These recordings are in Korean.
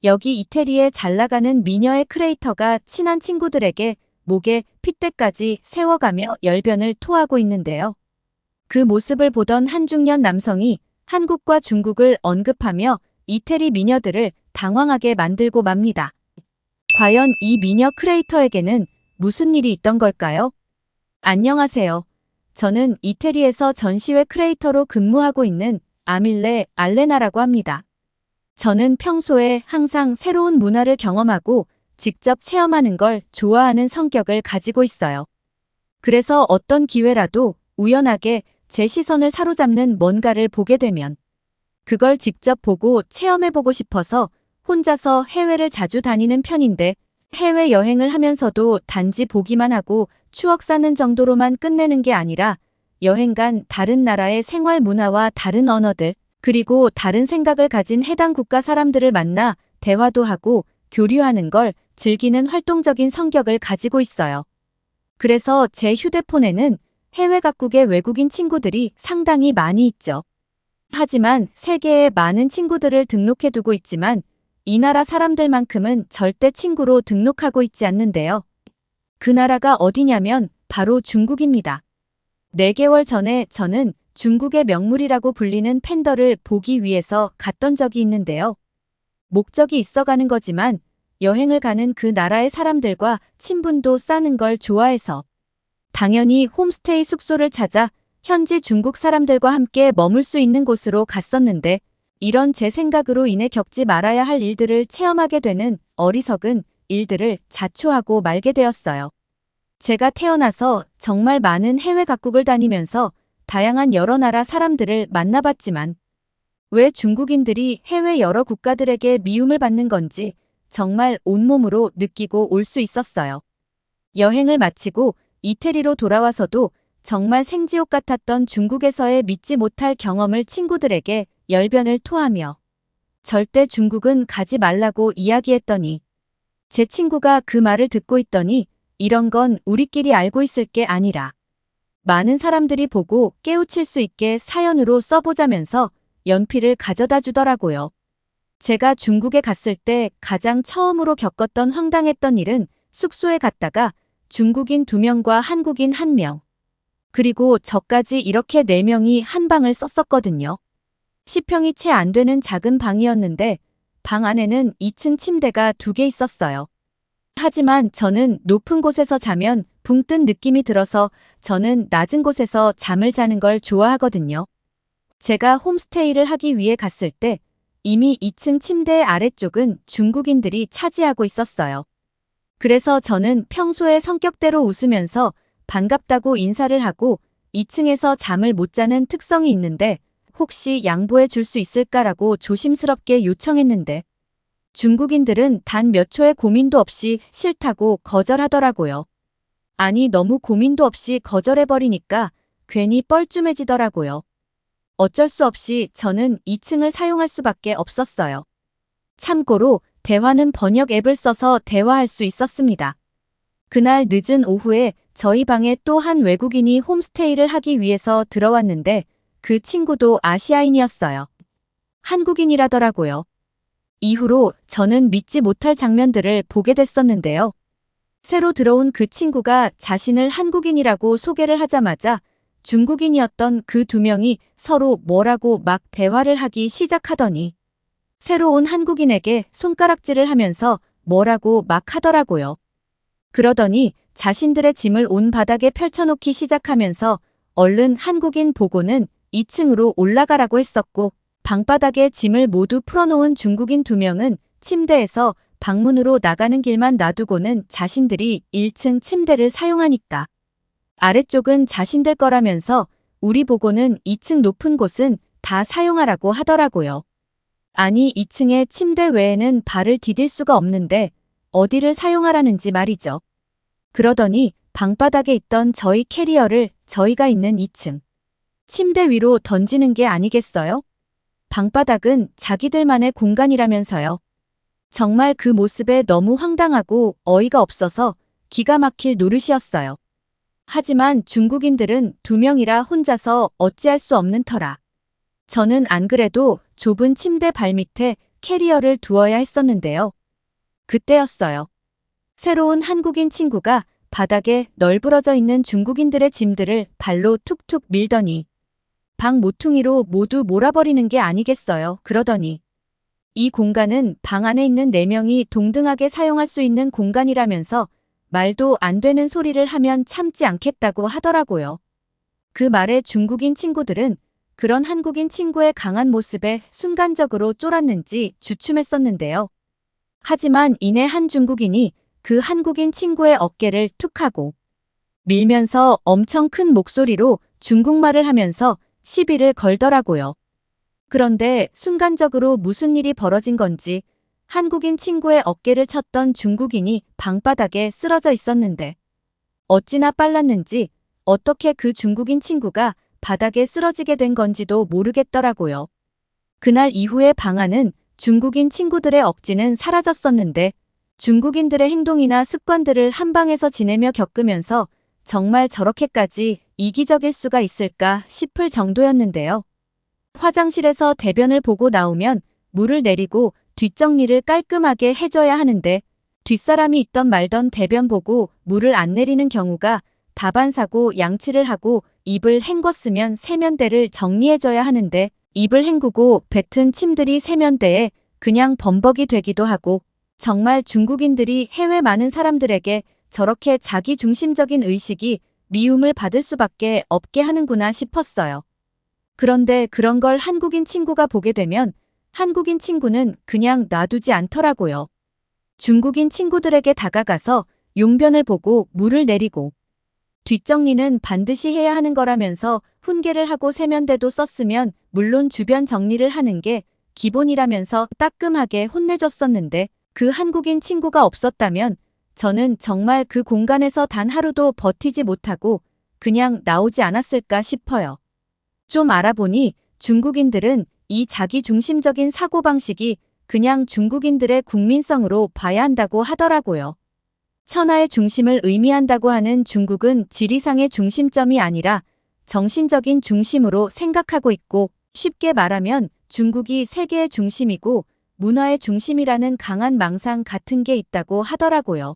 여기 이태리에 잘 나가는 미녀의 크리에이터가 친한 친구들에게 목에 핏대까지 세워가며 열변을 토하고 있는데요. 그 모습을 보던 한 중년 남성이 한국과 중국을 언급하며 이태리 미녀들을 당황하게 만들고 맙니다. 과연 이 미녀 크리에이터에게는 무슨 일이 있던 걸까요? 안녕하세요. 저는 이태리에서 전시회 크리에이터로 근무하고 있는 아밀레 알레나라고 합니다. 저는 평소에 항상 새로운 문화를 경험하고 직접 체험하는 걸 좋아하는 성격을 가지고 있어요. 그래서 어떤 기회라도 우연하게 제 시선을 사로잡는 뭔가를 보게 되면 그걸 직접 보고 체험해보고 싶어서 혼자서 해외를 자주 다니는 편인데, 해외여행을 하면서도 단지 보기만 하고 추억 쌓는 정도로만 끝내는 게 아니라 여행 간 다른 나라의 생활 문화와 다른 언어들, 그리고 다른 생각을 가진 해당 국가 사람들을 만나 대화도 하고 교류하는 걸 즐기는 활동적인 성격을 가지고 있어요. 그래서 제 휴대폰에는 해외 각국의 외국인 친구들이 상당히 많이 있죠. 하지만 세계에 많은 친구들을 등록해두고 있지만 이 나라 사람들만큼은 절대 친구로 등록하고 있지 않는데요. 그 나라가 어디냐면 바로 중국입니다. 4개월 전에 저는 중국의 명물이라고 불리는 팬더를 보기 위해서 갔던 적이 있는데요. 목적이 있어 가는 거지만 여행을 가는 그 나라의 사람들과 친분도 쌓는 걸 좋아해서 당연히 홈스테이 숙소를 찾아 현지 중국 사람들과 함께 머물 수 있는 곳으로 갔었는데, 이런 제 생각으로 인해 겪지 말아야 할 일들을 체험하게 되는 어리석은 일들을 자초하고 말게 되었어요. 제가 태어나서 정말 많은 해외 각국을 다니면서 다양한 여러 나라 사람들을 만나봤지만 왜 중국인들이 해외 여러 국가들에게 미움을 받는 건지 정말 온몸으로 느끼고 올 수 있었어요. 여행을 마치고 이태리로 돌아와서도 정말 생지옥 같았던 중국에서의 믿지 못할 경험을 친구들에게 열변을 토하며 절대 중국은 가지 말라고 이야기했더니, 제 친구가 그 말을 듣고 있더니 이런 건 우리끼리 알고 있을 게 아니라 많은 사람들이 보고 깨우칠 수 있게 사연으로 써보자면서 연필을 가져다 주더라고요. 제가 중국에 갔을 때 가장 처음으로 겪었던 황당했던 일은 숙소에 갔다가 중국인 2명과 한국인 1명, 그리고 저까지 이렇게 4명이 한 방을 썼었거든요. 10평이 채 안 되는 작은 방이었는데 방 안에는 2층 침대가 2개 있었어요. 하지만 저는 높은 곳에서 자면 붕 뜬 느낌이 들어서 저는 낮은 곳에서 잠을 자는 걸 좋아하거든요. 제가 홈스테이를 하기 위해 갔을 때 이미 2층 침대 아래쪽은 중국인들이 차지하고 있었어요. 그래서 저는 평소에 성격대로 웃으면서 반갑다고 인사를 하고 2층에서 잠을 못 자는 특성이 있는데 혹시 양보해 줄 수 있을까라고 조심스럽게 요청했는데 중국인들은 단 몇 초의 고민도 없이 싫다고 거절하더라고요. 아니, 너무 고민도 없이 거절해버리니까 괜히 뻘쭘해지더라고요. 어쩔 수 없이 저는 2층을 사용할 수밖에 없었어요. 참고로 대화는 번역 앱을 써서 대화할 수 있었습니다. 그날 늦은 오후에 저희 방에 또 한 외국인이 홈스테이를 하기 위해서 들어왔는데 그 친구도 아시아인이었어요. 한국인이라더라고요. 이후로 저는 믿지 못할 장면들을 보게 됐었는데요. 새로 들어온 그 친구가 자신을 한국인이라고 소개를 하자마자 중국인이었던 그 2명이 서로 뭐라고 막 대화를 하기 시작하더니 새로 온 한국인에게 손가락질을 하면서 뭐라고 막 하더라고요. 그러더니 자신들의 짐을 온 바닥에 펼쳐놓기 시작하면서 얼른 한국인 보고는 2층으로 올라가라고 했었고, 방바닥에 짐을 모두 풀어놓은 중국인 2명은 침대에서 방문으로 나가는 길만 놔두고는 자신들이 1층 침대를 사용하니까 아래쪽은 자신들 거라면서 우리 보고는 2층 높은 곳은 다 사용하라고 하더라고요. 아니, 2층에 침대 외에는 발을 디딜 수가 없는데 어디를 사용하라는지 말이죠. 그러더니 방바닥에 있던 저희 캐리어를 저희가 있는 2층 침대 위로 던지는 게 아니겠어요? 방바닥은 자기들만의 공간이라면서요. 정말 그 모습에 너무 황당하고 어이가 없어서 기가 막힐 노릇이었어요. 하지만 중국인들은 2명이라 혼자서 어찌할 수 없는 터라 저는 안 그래도 좁은 침대 발밑에 캐리어를 두어야 했었는데요. 그때였어요. 새로운 한국인 친구가 바닥에 널브러져 있는 중국인들의 짐들을 발로 툭툭 밀더니 방 모퉁이로 모두 몰아버리는 게 아니겠어요. 그러더니 이 공간은 방 안에 있는 4명이 동등하게 사용할 수 있는 공간이라면서 말도 안 되는 소리를 하면 참지 않겠다고 하더라고요. 그 말에 중국인 친구들은 그런 한국인 친구의 강한 모습에 순간적으로 쫄았는지 주춤했었는데요. 하지만 이내 한 중국인이 그 한국인 친구의 어깨를 툭 하고 밀면서 엄청 큰 목소리로 중국말을 하면서 시비를 걸더라고요. 그런데 순간적으로 무슨 일이 벌어진 건지 한국인 친구의 어깨를 쳤던 중국인이 방바닥에 쓰러져 있었는데 어찌나 빨랐는지 어떻게 그 중국인 친구가 바닥에 쓰러지게 된 건지도 모르겠더라고요. 그날 이후에 방 안은 중국인 친구들의 억지는 사라졌었는데 중국인들의 행동이나 습관들을 한 방에서 지내며 겪으면서 정말 저렇게까지 이기적일 수가 있을까 싶을 정도였는데요. 화장실에서 대변을 보고 나오면 물을 내리고 뒷정리를 깔끔하게 해줘야 하는데 뒷사람이 있던 말던 대변 보고 물을 안 내리는 경우가 다반사고 양치를 하고 입을 헹궜으면 세면대를 정리해줘야 하는데 입을 헹구고 뱉은 침들이 세면대에 그냥 범벅이 되기도 하고 정말 중국인들이 해외 많은 사람들에게 저렇게 자기중심적인 의식이 미움을 받을 수밖에 없게 하는구나 싶었어요. 그런데 그런 걸 한국인 친구가 보게 되면 한국인 친구는 그냥 놔두지 않더라고요. 중국인 친구들에게 다가가서 용변을 보고 물을 내리고 뒷정리는 반드시 해야 하는 거라면서 훈계를 하고 세면대도 썼으면 물론 주변 정리를 하는 게 기본이라면서 따끔하게 혼내줬었는데 그 한국인 친구가 없었다면 저는 정말 그 공간에서 단 하루도 버티지 못하고 그냥 나오지 않았을까 싶어요. 좀 알아보니 중국인들은 이 자기중심적인 사고방식이 그냥 중국인들의 국민성으로 봐야 한다고 하더라고요. 천하의 중심을 의미한다고 하는 중국은 지리상의 중심점이 아니라 정신적인 중심으로 생각하고 있고 쉽게 말하면 중국이 세계의 중심이고 문화의 중심이라는 강한 망상 같은 게 있다고 하더라고요.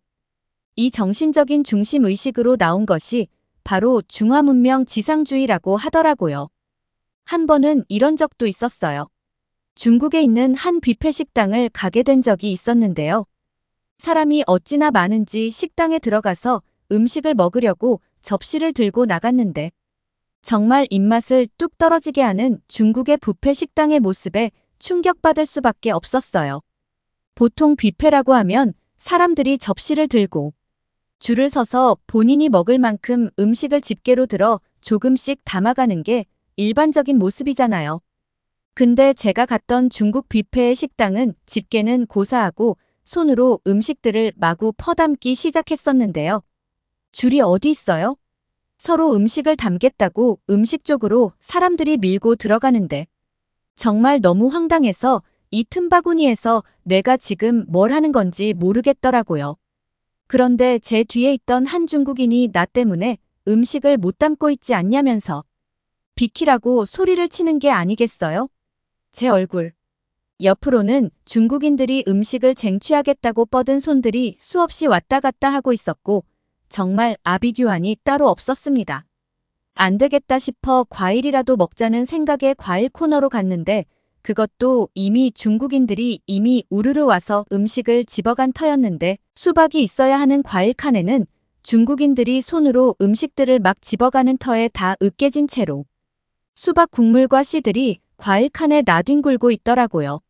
이 정신적인 중심의식으로 나온 것이 바로 중화문명 지상주의라고 하더라고요. 한 번은 이런 적도 있었어요. 중국에 있는 한 뷔페 식당을 가게 된 적이 있었는데요. 사람이 어찌나 많은지 식당에 들어가서 음식을 먹으려고 접시를 들고 나갔는데 정말 입맛을 뚝 떨어지게 하는 중국의 뷔페 식당의 모습에 충격받을 수밖에 없었어요. 보통 뷔페라고 하면 사람들이 접시를 들고 줄을 서서 본인이 먹을 만큼 음식을 집게로 들어 조금씩 담아가는 게 일반적인 모습이잖아요. 근데 제가 갔던 중국 뷔페의 식당은 집게는 고사하고 손으로 음식들을 마구 퍼담기 시작했었는데요. 줄이 어디 있어요? 서로 음식을 담겠다고 음식 쪽으로 사람들이 밀고 들어가는데 정말 너무 황당해서 이 틈바구니에서 내가 지금 뭘 하는 건지 모르겠더라고요. 그런데 제 뒤에 있던 한 중국인이 나 때문에 음식을 못 담고 있지 않냐면서 비키라고 소리를 치는 게 아니겠어요? 제 얼굴. 옆으로는 중국인들이 음식을 쟁취하겠다고 뻗은 손들이 수없이 왔다 갔다 하고 있었고 정말 아비규환이 따로 없었습니다. 안 되겠다 싶어 과일이라도 먹자는 생각에 과일 코너로 갔는데 그것도 이미 중국인들이 이미 우르르 와서 음식을 집어간 터였는데 수박이 있어야 하는 과일 칸에는 중국인들이 손으로 음식들을 막 집어가는 터에 다 으깨진 채로 수박 국물과 씨들이 과일 칸에 나뒹굴고 있더라고요.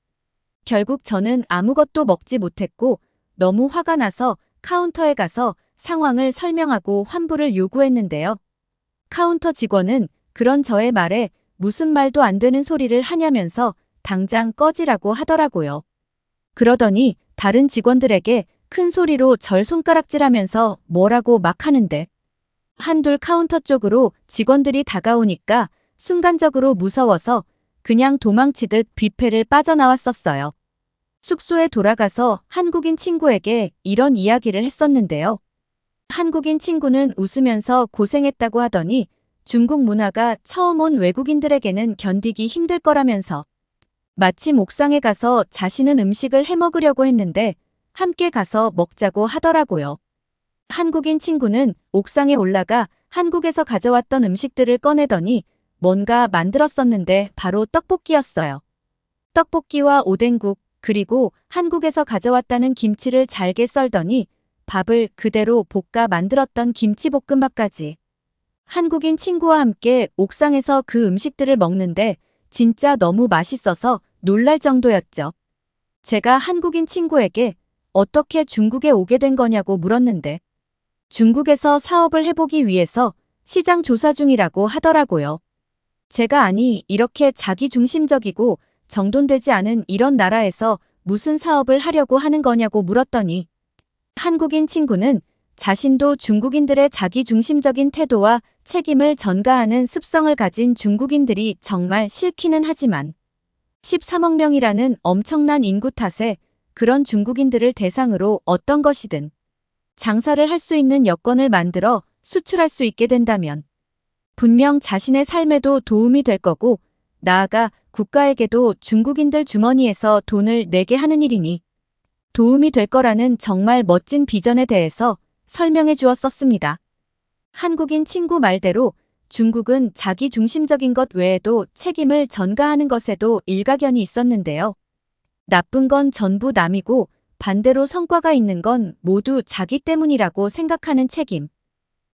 결국 저는 아무것도 먹지 못했고 너무 화가 나서 카운터에 가서 상황을 설명하고 환불을 요구했는데요. 카운터 직원은 그런 저의 말에 무슨 말도 안 되는 소리를 하냐면서 당장 꺼지라고 하더라고요. 그러더니 다른 직원들에게 큰 소리로 절 손가락질하면서 뭐라고 막 하는데 한둘 카운터 쪽으로 직원들이 다가오니까 순간적으로 무서워서 그냥 도망치듯 뷔페를 빠져나왔었어요. 숙소에 돌아가서 한국인 친구에게 이런 이야기를 했었는데요. 한국인 친구는 웃으면서 고생했다고 하더니 중국 문화가 처음 온 외국인들에게는 견디기 힘들 거라면서 마침 옥상에 가서 자신은 음식을 해 먹으려고 했는데 함께 가서 먹자고 하더라고요. 한국인 친구는 옥상에 올라가 한국에서 가져왔던 음식들을 꺼내더니 뭔가 만들었었는데 바로 떡볶이였어요. 떡볶이와 오뎅국, 그리고 한국에서 가져왔다는 김치를 잘게 썰더니 밥을 그대로 볶아 만들었던 김치볶음밥까지. 한국인 친구와 함께 옥상에서 그 음식들을 먹는데 진짜 너무 맛있어서 놀랄 정도였죠. 제가 한국인 친구에게 어떻게 중국에 오게 된 거냐고 물었는데 중국에서 사업을 해보기 위해서 시장 조사 중이라고 하더라고요. 제가 아니 이렇게 자기중심적이고 정돈되지 않은 이런 나라에서 무슨 사업을 하려고 하는 거냐고 물었더니 한국인 친구는 자신도 중국인들의 자기중심적인 태도와 책임을 전가하는 습성을 가진 중국인들이 정말 싫기는 하지만 13억 명이라는 엄청난 인구 탓에 그런 중국인들을 대상으로 어떤 것이든 장사를 할 수 있는 여건을 만들어 수출할 수 있게 된다면 분명 자신의 삶에도 도움이 될 거고 나아가 국가에게도 중국인들 주머니에서 돈을 내게 하는 일이니 도움이 될 거라는 정말 멋진 비전에 대해서 설명해 주었었습니다. 한국인 친구 말대로 중국은 자기중심적인 것 외에도 책임을 전가하는 것에도 일가견이 있었는데요. 나쁜 건 전부 남이고 반대로 성과가 있는 건 모두 자기 때문이라고 생각하는 책임.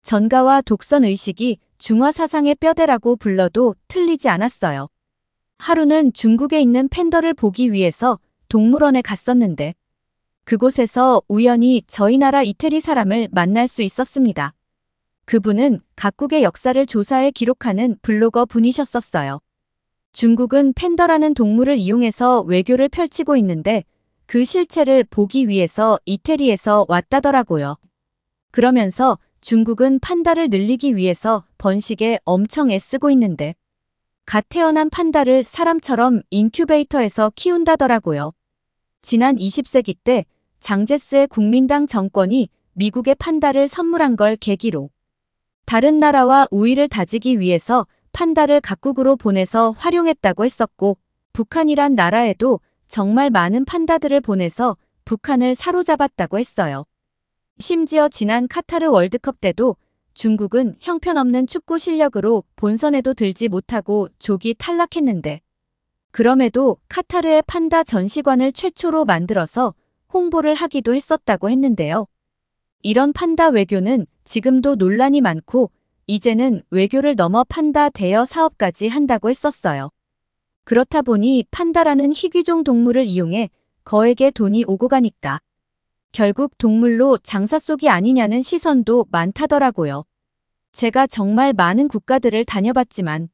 전가와 독선 의식이 중화 사상의 뼈대라고 불러도 틀리지 않았어요. 하루는 중국에 있는 팬더를 보기 위해서 동물원에 갔었는데 그곳에서 우연히 저희 나라 이태리 사람을 만날 수 있었습니다. 그분은 각국의 역사를 조사해 기록하는 블로거 분이셨었어요. 중국은 팬더라는 동물을 이용해서 외교를 펼치고 있는데 그 실체를 보기 위해서 이태리에서 왔다더라고요. 그러면서 중국은 판다를 늘리기 위해서 번식에 엄청 애쓰고 있는데 갓 태어난 판다를 사람처럼 인큐베이터에서 키운다더라고요. 지난 20세기 때 장제스의 국민당 정권이 미국의 판다를 선물한 걸 계기로 다른 나라와 우위를 다지기 위해서 판다를 각국으로 보내서 활용했다고 했었고 북한이란 나라에도 정말 많은 판다들을 보내서 북한을 사로잡았다고 했어요. 심지어 지난 카타르 월드컵 때도 중국은 형편없는 축구 실력으로 본선에도 들지 못하고 조기 탈락했는데 그럼에도 카타르의 판다 전시관을 최초로 만들어서 홍보를 하기도 했었다고 했는데요. 이런 판다 외교는 지금도 논란이 많고 이제는 외교를 넘어 판다 대여 사업까지 한다고 했었어요. 그렇다 보니 판다라는 희귀종 동물을 이용해 거액의 돈이 오고 가니까 결국 동물로 장사 속이 아니냐는 시선도 많다더라고요. 제가 정말 많은 국가들을 다녀봤지만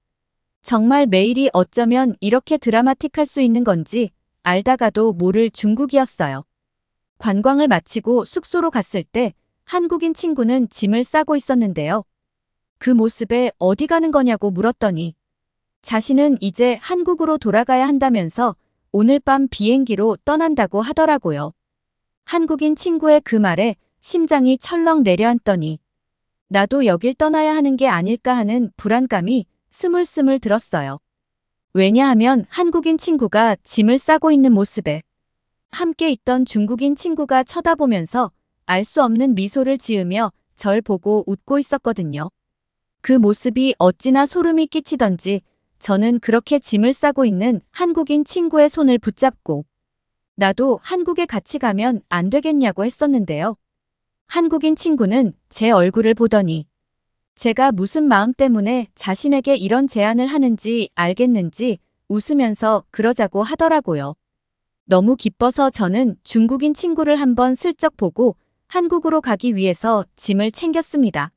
정말 매일이 어쩌면 이렇게 드라마틱할 수 있는 건지 알다가도 모를 중국이었어요. 관광을 마치고 숙소로 갔을 때 한국인 친구는 짐을 싸고 있었는데요. 그 모습에 어디 가는 거냐고 물었더니 자신은 이제 한국으로 돌아가야 한다면서 오늘 밤 비행기로 떠난다고 하더라고요. 한국인 친구의 그 말에 심장이 철렁 내려앉더니 나도 여길 떠나야 하는 게 아닐까 하는 불안감이 스물스물 들었어요. 왜냐하면 한국인 친구가 짐을 싸고 있는 모습에 함께 있던 중국인 친구가 쳐다보면서 알 수 없는 미소를 지으며 절 보고 웃고 있었거든요. 그 모습이 어찌나 소름이 끼치던지 저는 그렇게 짐을 싸고 있는 한국인 친구의 손을 붙잡고 나도 한국에 같이 가면 안 되겠냐고 했었는데요. 한국인 친구는 제 얼굴을 보더니 제가 무슨 마음 때문에 자신에게 이런 제안을 하는지 알겠는지 웃으면서 그러자고 하더라고요. 너무 기뻐서 저는 중국인 친구를 한번 슬쩍 보고 한국으로 가기 위해서 짐을 챙겼습니다.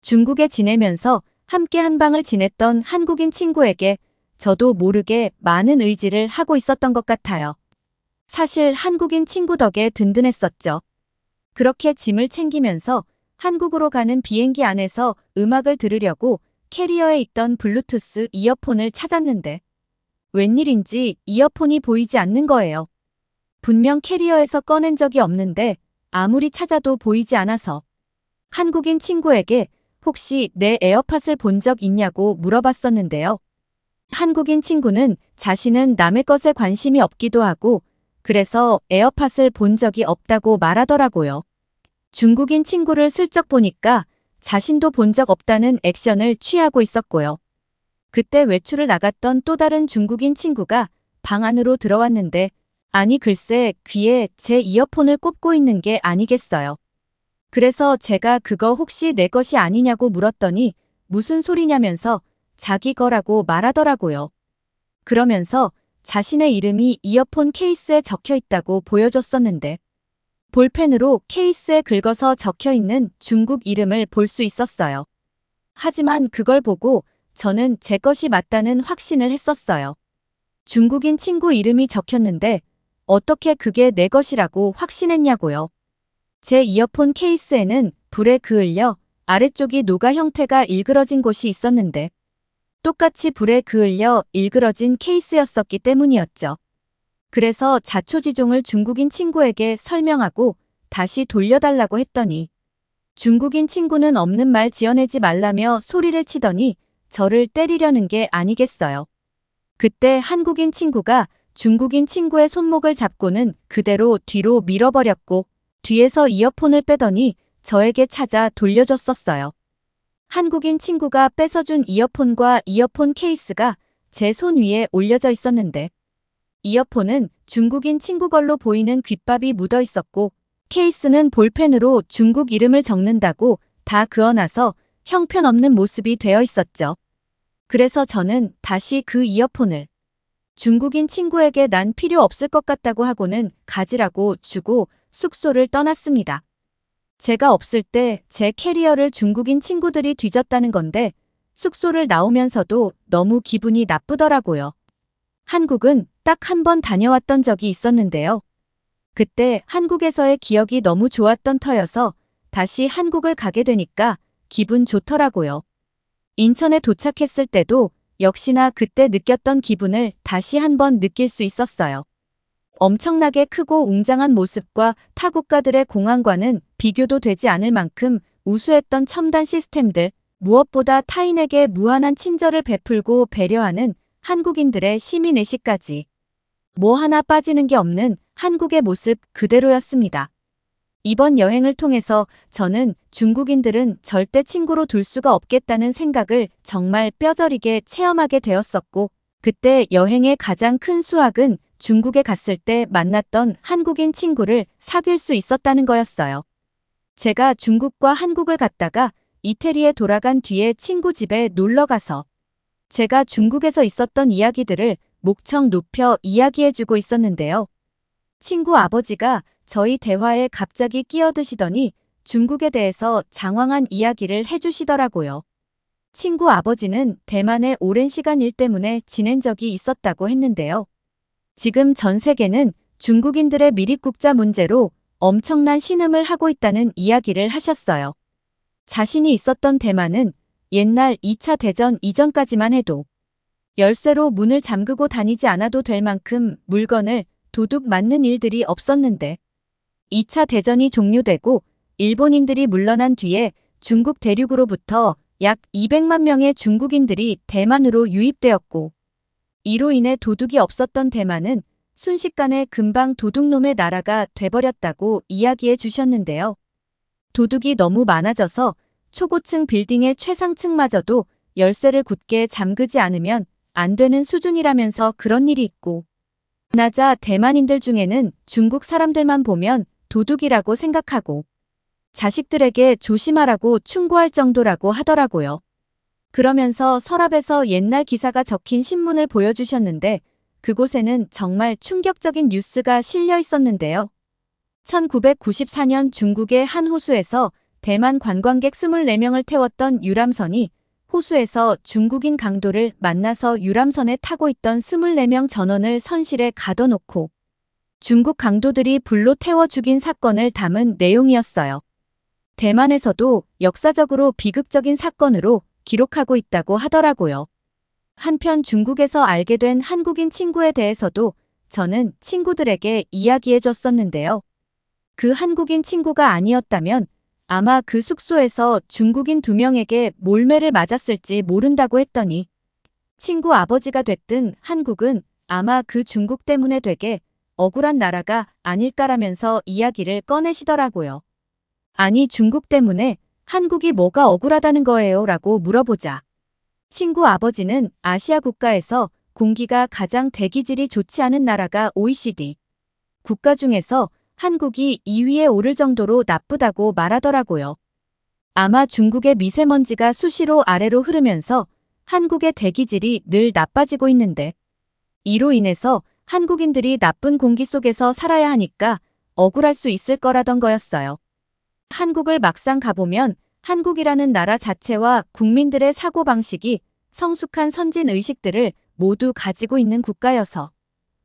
중국에 지내면서 함께 한방을 지냈던 한국인 친구에게 저도 모르게 많은 의지를 하고 있었던 것 같아요. 사실 한국인 친구 덕에 든든했었죠. 그렇게 짐을 챙기면서 한국으로 가는 비행기 안에서 음악을 들으려고 캐리어에 있던 블루투스 이어폰을 찾았는데 웬일인지 이어폰이 보이지 않는 거예요. 분명 캐리어에서 꺼낸 적이 없는데 아무리 찾아도 보이지 않아서 한국인 친구에게 혹시 내 에어팟을 본 적 있냐고 물어봤었는데요. 한국인 친구는 자신은 남의 것에 관심이 없기도 하고 그래서 에어팟을 본 적이 없다고 말하더라고요. 중국인 친구를 슬쩍 보니까 자신도 본 적 없다는 액션을 취하고 있었고요. 그때 외출을 나갔던 또 다른 중국인 친구가 방 안으로 들어왔는데 아니 글쎄 귀에 제 이어폰을 꼽고 있는 게 아니겠어요. 그래서 제가 그거 혹시 내 것이 아니냐고 물었더니 무슨 소리냐면서 자기 거라고 말하더라고요. 그러면서 자신의 이름이 이어폰 케이스에 적혀 있다고 보여줬었는데 볼펜으로 케이스에 긁어서 적혀 있는 중국 이름을 볼 수 있었어요. 하지만 그걸 보고 저는 제 것이 맞다는 확신을 했었어요. 중국인 친구 이름이 적혔는데 어떻게 그게 내 것이라고 확신했냐고요. 제 이어폰 케이스에는 불에 그을려 아래쪽이 노가 형태가 일그러진 곳이 있었는데 똑같이 불에 그을려 일그러진 케이스였었기 때문이었죠. 그래서 자초지종을 중국인 친구에게 설명하고 다시 돌려달라고 했더니 중국인 친구는 없는 말 지어내지 말라며 소리를 치더니 저를 때리려는 게 아니겠어요. 그때 한국인 친구가 중국인 친구의 손목을 잡고는 그대로 뒤로 밀어버렸고 뒤에서 이어폰을 빼더니 저에게 찾아 돌려줬었어요. 한국인 친구가 뺏어준 이어폰과 이어폰 케이스가 제 손 위에 올려져 있었는데 이어폰은 중국인 친구 걸로 보이는 귓밥이 묻어 있었고 케이스는 볼펜으로 중국 이름을 적는다고 다 그어놔서 형편없는 모습이 되어 있었죠. 그래서 저는 다시 그 이어폰을 중국인 친구에게 난 필요 없을 것 같다고 하고는 가지라고 주고 숙소를 떠났습니다. 제가 없을 때 제 캐리어를 중국인 친구들이 뒤졌다는 건데 숙소를 나오면서도 너무 기분이 나쁘더라고요. 한국은 딱 한 번 다녀왔던 적이 있었는데요. 그때 한국에서의 기억이 너무 좋았던 터여서 다시 한국을 가게 되니까 기분 좋더라고요. 인천에 도착했을 때도 역시나 그때 느꼈던 기분을 다시 한번 느낄 수 있었어요. 엄청나게 크고 웅장한 모습과 타국가들의 공항과는 비교도 되지 않을 만큼 우수했던 첨단 시스템들, 무엇보다 타인에게 무한한 친절을 베풀고 배려하는 한국인들의 시민의식까지 뭐 하나 빠지는 게 없는 한국의 모습 그대로였습니다. 이번 여행을 통해서 저는 중국인들은 절대 친구로 둘 수가 없겠다는 생각을 정말 뼈저리게 체험하게 되었었고 그때 여행의 가장 큰 수확은 중국에 갔을 때 만났던 한국인 친구를 사귈 수 있었다는 거였어요. 제가 중국과 한국을 갔다가 이태리에 돌아간 뒤에 친구 집에 놀러가서 제가 중국에서 있었던 이야기들을 목청 높여 이야기해주고 있었는데요. 친구 아버지가 저희 대화에 갑자기 끼어드시더니 중국에 대해서 장황한 이야기를 해주시더라고요. 친구 아버지는 대만에 오랜 시간 일 때문에 지낸 적이 있었다고 했는데요. 지금 전 세계는 중국인들의 미립국자 문제로 엄청난 신음을 하고 있다는 이야기를 하셨어요. 자신이 있었던 대만은 옛날 2차 대전 이전까지만 해도 열쇠로 문을 잠그고 다니지 않아도 될 만큼 물건을 도둑 맞는 일들이 없었는데 2차 대전이 종료되고 일본인들이 물러난 뒤에 중국 대륙으로부터 약 200만 명의 중국인들이 대만으로 유입되었고 이로 인해 도둑이 없었던 대만은 순식간에 금방 도둑놈의 나라가 돼버렸다고 이야기해 주셨는데요. 도둑이 너무 많아져서 초고층 빌딩의 최상층마저도 열쇠를 굳게 잠그지 않으면 안 되는 수준이라면서 그런 일이 있고 나자 대만인들 중에는 중국 사람들만 보면 도둑이라고 생각하고 자식들에게 조심하라고 충고할 정도라고 하더라고요. 그러면서 서랍에서 옛날 기사가 적힌 신문을 보여주셨는데 그곳에는 정말 충격적인 뉴스가 실려 있었는데요. 1994년 중국의 한 호수에서 대만 관광객 24명을 태웠던 유람선이 호수에서 중국인 강도를 만나서 유람선에 타고 있던 24명 전원을 선실에 가둬놓고 중국 강도들이 불로 태워 죽인 사건을 담은 내용이었어요. 대만에서도 역사적으로 비극적인 사건으로 기록하고 있다고 하더라고요. 한편 중국에서 알게 된 한국인 친구에 대해서도 저는 친구들에게 이야기해 줬었는데요. 그 한국인 친구가 아니었다면 아마 그 숙소에서 중국인 2명에게 몰매를 맞았을지 모른다고 했더니 친구 아버지가 됐든 한국은 아마 그 중국 때문에 되게 억울한 나라가 아닐까라면서 이야기를 꺼내시더라고요. 아니, 중국 때문에 한국이 뭐가 억울하다는 거예요? 라고 물어보자. 친구 아버지는 아시아 국가에서 공기가 가장 대기질이 좋지 않은 나라가 OECD 국가 중에서 한국이 2위에 오를 정도로 나쁘다고 말하더라고요. 아마 중국의 미세먼지가 수시로 아래로 흐르면서 한국의 대기질이 늘 나빠지고 있는데 이로 인해서 한국인들이 나쁜 공기 속에서 살아야 하니까 억울할 수 있을 거라던 거였어요. 한국을 막상 가보면 한국이라는 나라 자체와 국민들의 사고방식이 성숙한 선진 의식들을 모두 가지고 있는 국가여서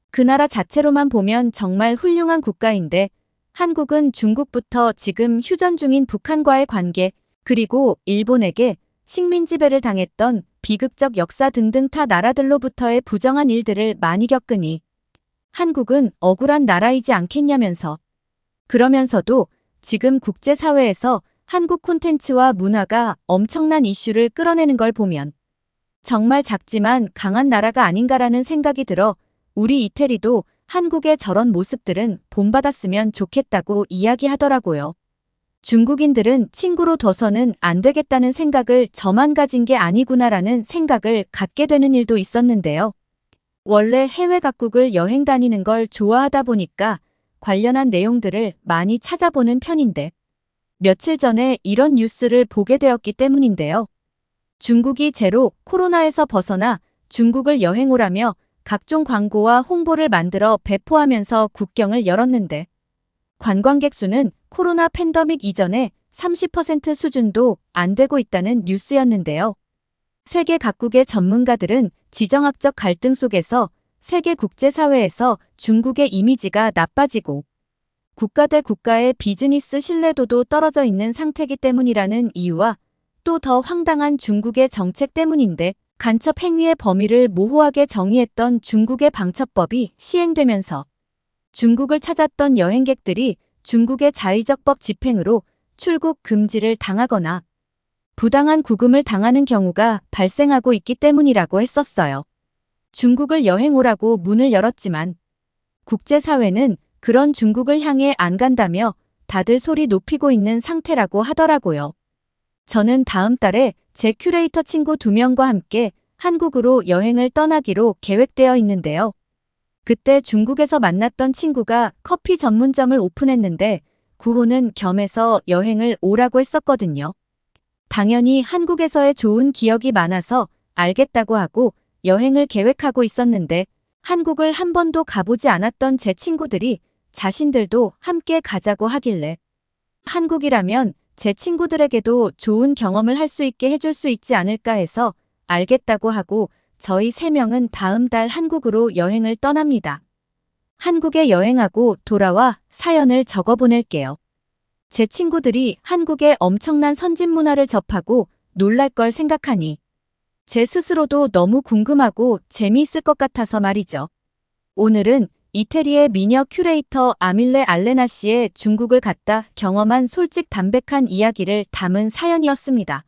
그 나라 자체로만 보면 정말 훌륭한 국가인데 한국은 중국부터 지금 휴전 중인 북한과의 관계 그리고 일본에게 식민 지배를 당했던 비극적 역사 등등 타 나라들로부터의 부정한 일들을 많이 겪으니 한국은 억울한 나라이지 않겠냐면서 그러면서도 지금 국제사회에서 한국 콘텐츠와 문화가 엄청난 이슈를 끌어내는 걸 보면 정말 작지만 강한 나라가 아닌가라는 생각이 들어 우리 이태리도 한국의 저런 모습들은 본받았으면 좋겠다고 이야기하더라고요. 중국인들은 친구로 둬서는 안 되겠다는 생각을 저만 가진 게 아니구나라는 생각을 갖게 되는 일도 있었는데요. 원래 해외 각국을 여행 다니는 걸 좋아하다 보니까 관련한 내용들을 많이 찾아보는 편인데 며칠 전에 이런 뉴스를 보게 되었기 때문인데요. 중국이 제로 코로나에서 벗어나 중국을 여행 오라며 각종 광고와 홍보를 만들어 배포하면서 국경을 열었는데 관광객 수는 코로나 팬데믹 이전에 30% 수준도 안 되고 있다는 뉴스였는데요. 세계 각국의 전문가들은 지정학적 갈등 속에서 세계 국제사회에서 중국의 이미지가 나빠지고 국가 대 국가의 비즈니스 신뢰도도 떨어져 있는 상태이기 때문이라는 이유와 또 더 황당한 중국의 정책 때문인데 간첩 행위의 범위를 모호하게 정의했던 중국의 방첩법이 시행되면서 중국을 찾았던 여행객들이 중국의 자의적법 집행으로 출국 금지를 당하거나 부당한 구금을 당하는 경우가 발생하고 있기 때문이라고 했었어요. 중국을 여행 오라고 문을 열었지만 국제사회는 그런 중국을 향해 안 간다며 다들 소리 높이고 있는 상태라고 하더라고요. 저는 다음 달에 제 큐레이터 친구 2명과 함께 한국으로 여행을 떠나기로 계획되어 있는데요. 그때 중국에서 만났던 친구가 커피 전문점을 오픈했는데 구호는 겸해서 여행을 오라고 했었거든요. 당연히 한국에서의 좋은 기억이 많아서 알겠다고 하고 여행을 계획하고 있었는데 한국을 한 번도 가보지 않았던 제 친구들이 자신들도 함께 가자고 하길래 한국이라면 제 친구들에게도 좋은 경험을 할 수 있게 해줄 수 있지 않을까 해서 알겠다고 하고 저희 3명은 다음 달 한국으로 여행을 떠납니다. 한국에 여행하고 돌아와 사연을 적어 보낼게요. 제 친구들이 한국의 엄청난 선진 문화를 접하고 놀랄 걸 생각하니 제 스스로도 너무 궁금하고 재미있을 것 같아서 말이죠. 오늘은 이태리의 미녀 큐레이터 아밀레 알레나 씨의 중국을 갔다 경험한 솔직 담백한 이야기를 담은 사연이었습니다.